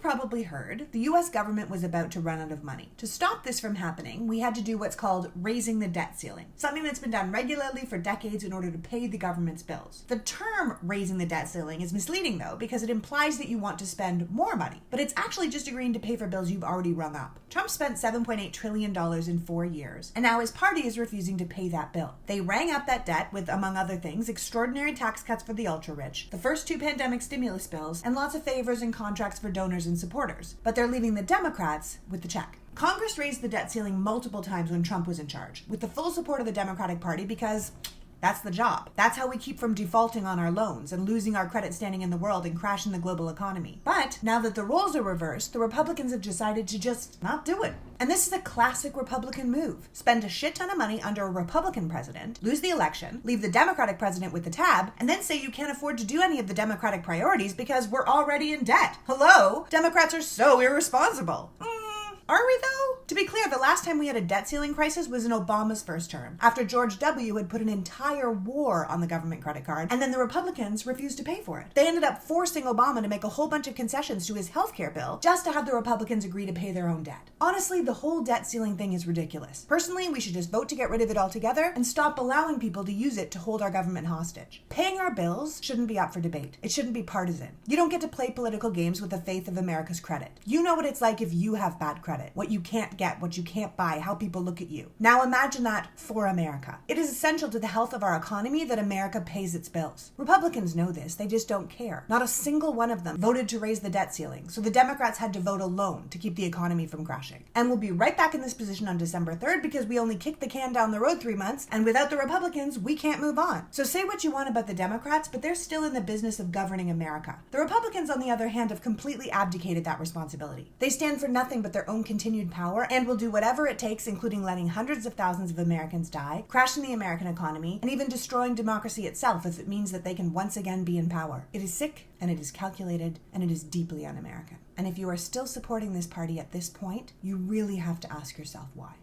probably heard, the US government was about to run out of money. To stop this from happening, we had to do what's called raising the debt ceiling, something that's been done regularly for decades in order to pay the government's bills. The term raising the debt ceiling is misleading though, because it implies that you want to spend more money, but it's actually just agreeing to pay for bills you've already rung up. Trump spent $7.8 trillion in 4 years, and now his party is refusing to pay that bill. They rang up that debt with, among other things, extraordinary tax cuts for the ultra-rich, the first 2 pandemic stimulus bills, and lots of favors and contracts for donors and supporters. But they're leaving the Democrats with the check. Congress raised the debt ceiling multiple times when Trump was in charge, with the full support of the Democratic Party because that's the job. That's how we keep from defaulting on our loans and losing our credit standing in the world and crashing the global economy. But now that the roles are reversed, the Republicans have decided to just not do it. And this is a classic Republican move. Spend a shit ton of money under a Republican president, lose the election, leave the Democratic president with the tab, and then say you can't afford to do any of the Democratic priorities because we're already in debt. Hello? Democrats are so irresponsible. Are we though? To be clear, the last time we had a debt ceiling crisis was in Obama's first term, after George W. had put an entire war on the government credit card, and then the Republicans refused to pay for it. They ended up forcing Obama to make a whole bunch of concessions to his healthcare bill just to have the Republicans agree to pay their own debt. Honestly, the whole debt ceiling thing is ridiculous. Personally, we should just vote to get rid of it altogether and stop allowing people to use it to hold our government hostage. Paying our bills shouldn't be up for debate. It shouldn't be partisan. You don't get to play political games with the faith of America's credit. You know what it's like if you have bad credit. What you can't get, what you can't buy, how people look at you. Now imagine that for America. It is essential to the health of our economy that America pays its bills. Republicans know this, they just don't care. Not a single one of them voted to raise the debt ceiling, so the Democrats had to vote alone to keep the economy from crashing. And we'll be right back in this position on December 3rd because we only kicked the can down the road 3 months, and without the Republicans, we can't move on. So say what you want about the Democrats, but they're still in the business of governing America. The Republicans, on the other hand, have completely abdicated that responsibility. They stand for nothing but their own continued power and will do whatever it takes, including letting hundreds of thousands of Americans die, crashing the American economy, and even destroying democracy itself if it means that they can once again be in power. It is sick, and it is calculated, and it is deeply un-American. And if you are still supporting this party at this point, you really have to ask yourself why.